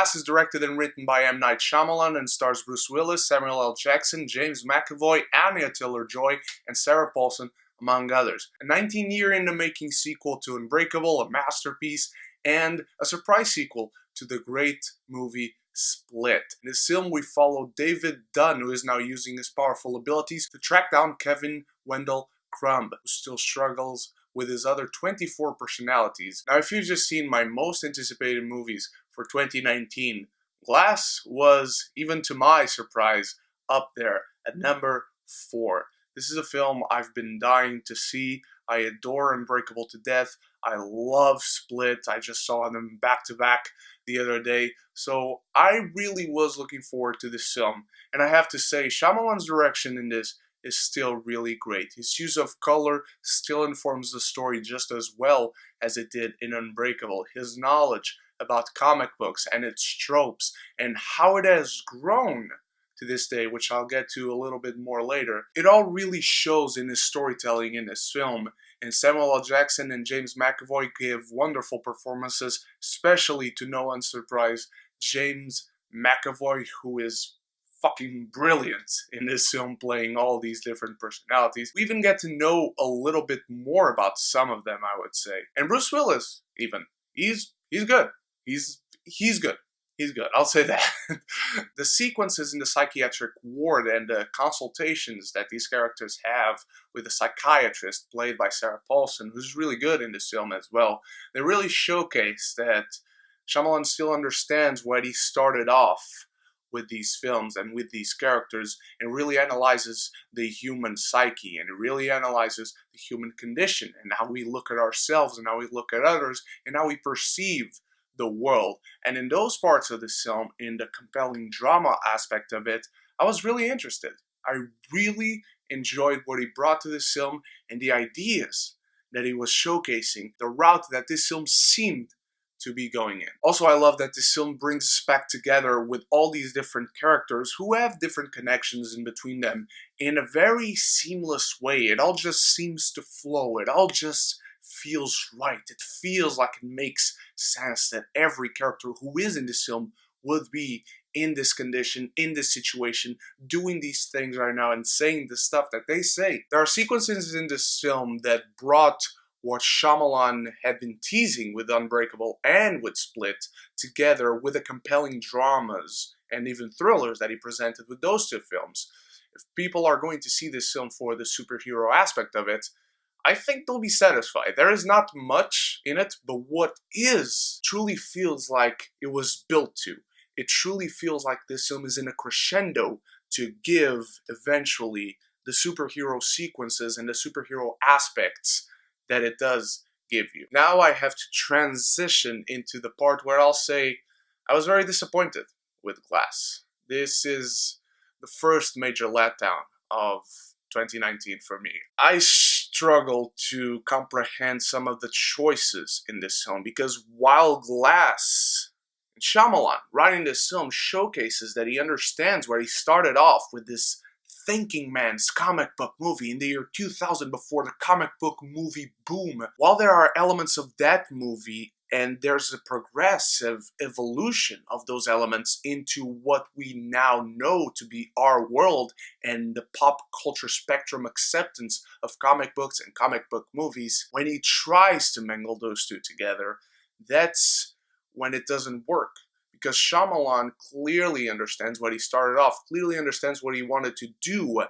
Glass is directed and written by M. Night Shyamalan and stars Bruce Willis, Samuel L. Jackson, James McAvoy, Anya Taylor-Joy, and Sarah Paulson, among others. A 19-year-in-the-making sequel to Unbreakable, a masterpiece, and a surprise sequel to the great movie Split. In this film, we follow David Dunn, who is now using his powerful abilities to track down Kevin Wendell Crumb, who still struggles with his other 24 personalities. Now, if you've just seen my most anticipated movies for 2019, Glass was, even to my surprise, up there at number 4. This is a film I've been dying to see. I adore Unbreakable to death. I love Split. I just saw them back to back the other day. So I really was looking forward to this film. And I have to say, Shyamalan's direction in this is still really great. His use of color still informs the story just as well as it did in Unbreakable. His knowledge about comic books and its tropes and how it has grown to this day, which I'll get to a little bit more later, it all really shows in his storytelling in this film. And Samuel L. Jackson and James McAvoy give wonderful performances, especially, to no one's surprise, James McAvoy, who is fucking brilliant in this film, playing all these different personalities. We even get to know a little bit more about some of them, I would say. And Bruce Willis, even, he's good. He's good. He's good, I'll say that. The sequences in the psychiatric ward and the consultations that these characters have with the psychiatrist, played by Sarah Paulson, who's really good in this film as well, they really showcase that Shyamalan still understands what he started off with these films and with these characters, and really analyzes the human psyche, and it really analyzes the human condition, and how we look at ourselves, and how we look at others, and how we perceive the world. And in those parts of this film, in the compelling drama aspect of it, I was really interested. I really enjoyed what he brought to this film and the ideas that he was showcasing, the route that this film seemed to be going in. Also, I love that this film brings us back together with all these different characters who have different connections in between them in a very seamless way. It all just seems to flow. It all just feels right. It feels like it makes sense that every character who is in this film would be in this condition, in this situation, doing these things right now and saying the stuff that they say. There are sequences in this film that brought what Shyamalan had been teasing with Unbreakable and with Split together with the compelling dramas and even thrillers that he presented with those two films. If people are going to see this film for the superhero aspect of it, I think they'll be satisfied. There is not much in it, but what is truly feels like it was built to. It truly feels like this film is in a crescendo to give, eventually, the superhero sequences and the superhero aspects that it does give you. Now I have to transition into the part where I'll say I was very disappointed with Glass. This is the first major letdown of 2019 for me. I struggle to comprehend some of the choices in this film, because while Glass and Shyamalan writing this film showcases that he understands where he started off with this thinking man's comic book movie in the year 2000, before the comic book movie boom, while there are elements of that movie and there's a progressive evolution of those elements into what we now know to be our world and the pop culture spectrum acceptance of comic books and comic book movies, when he tries to mingle those two together, that's when it doesn't work. Because Shyamalan clearly understands what he started off, clearly understands what he wanted to do,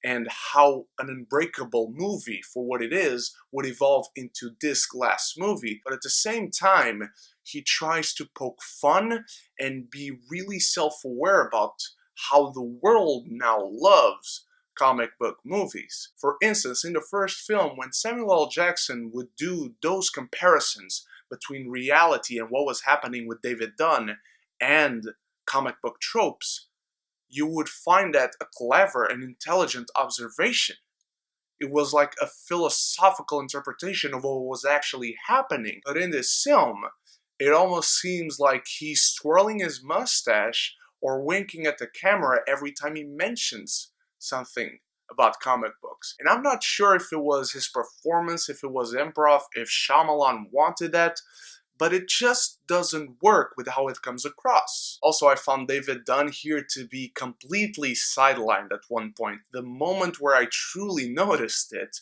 and how an Unbreakable movie, for what it is, would evolve into this Glass movie. But at the same time, he tries to poke fun and be really self-aware about how the world now loves comic book movies. For instance, in the first film, when Samuel L. Jackson would do those comparisons between reality and what was happening with David Dunn and comic book tropes, you would find that a clever and intelligent observation. It was like a philosophical interpretation of what was actually happening. But in this film, it almost seems like he's twirling his mustache or winking at the camera every time he mentions something about comic books. And I'm not sure if it was his performance, if it was improv, if Shyamalan wanted that, but it just doesn't work with how it comes across. Also, I found David Dunn here to be completely sidelined at one point. The moment where I truly noticed it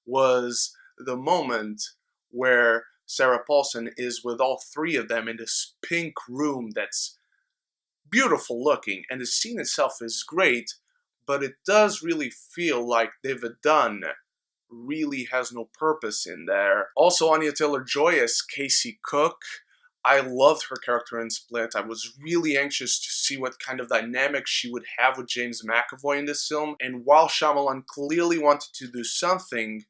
was the moment where Sarah Paulson is with all three of them in this pink room that's beautiful looking, and the scene itself is great, but it does really feel like David Dunn really has no purpose in there. Also, Anya Taylor-Joy as Casey Cook. I loved her character in Split. I was really anxious to see what kind of dynamic she would have with James McAvoy in this film, and while Shyamalan clearly wanted to do something,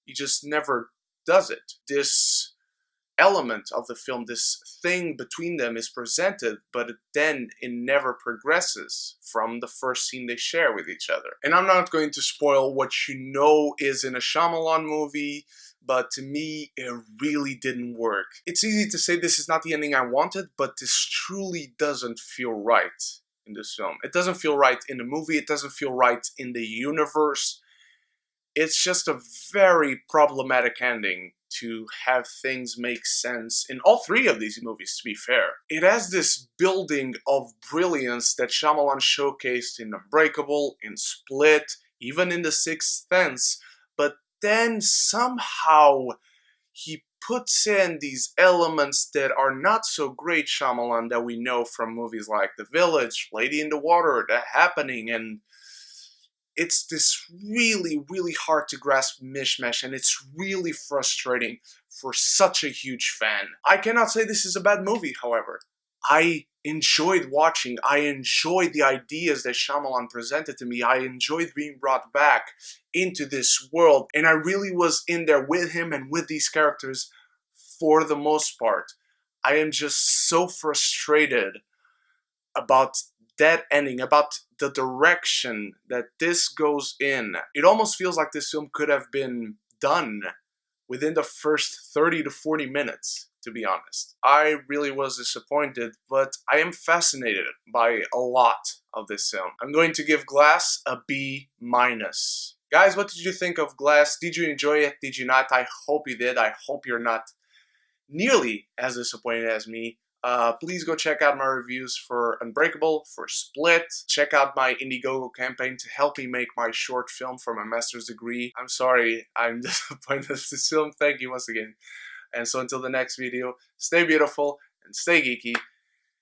he just never does it. This element of the film, this thing between them is presented, but then it never progresses from the first scene they share with each other. And I'm not going to spoil what you know is in a Shyamalan movie, but to me, it really didn't work. It's easy to say this is not the ending I wanted, but this truly doesn't feel right in this film. It doesn't feel right in the movie, it doesn't feel right in the universe. It's just a very problematic ending to have things make sense in all three of these movies, to be fair. It has this building of brilliance that Shyamalan showcased in Unbreakable, in Split, even in The Sixth Sense, but then somehow he puts in these elements that are not so great Shyamalan that we know from movies like The Village, Lady in the Water, The Happening, and it's this really, really hard to grasp mishmash, and it's really frustrating for such a huge fan. I cannot say this is a bad movie, however. I enjoyed watching. I enjoyed the ideas that Shyamalan presented to me. I enjoyed being brought back into this world, and I really was in there with him and with these characters for the most part. I am just so frustrated about that ending, about the direction that this goes in. It almost feels like this film could have been done within the first 30 to 40 minutes, to be honest. I really was disappointed, but I am fascinated by a lot of this film. I'm going to give Glass a B-. Guys, what did you think of Glass? Did you enjoy it? Did you not? I hope you did. I hope you're not nearly as disappointed as me. Please go check out my reviews for Unbreakable, for Split. Check out my Indiegogo campaign to help me make my short film for my master's degree. I'm sorry, I'm disappointed in this film. Thank you once again. And so until the next video, stay beautiful and stay geeky.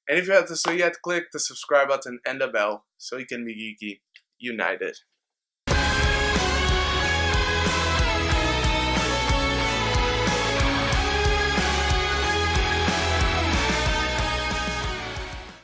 And if you haven't done so yet, click the subscribe button and the bell so you can be geeky united.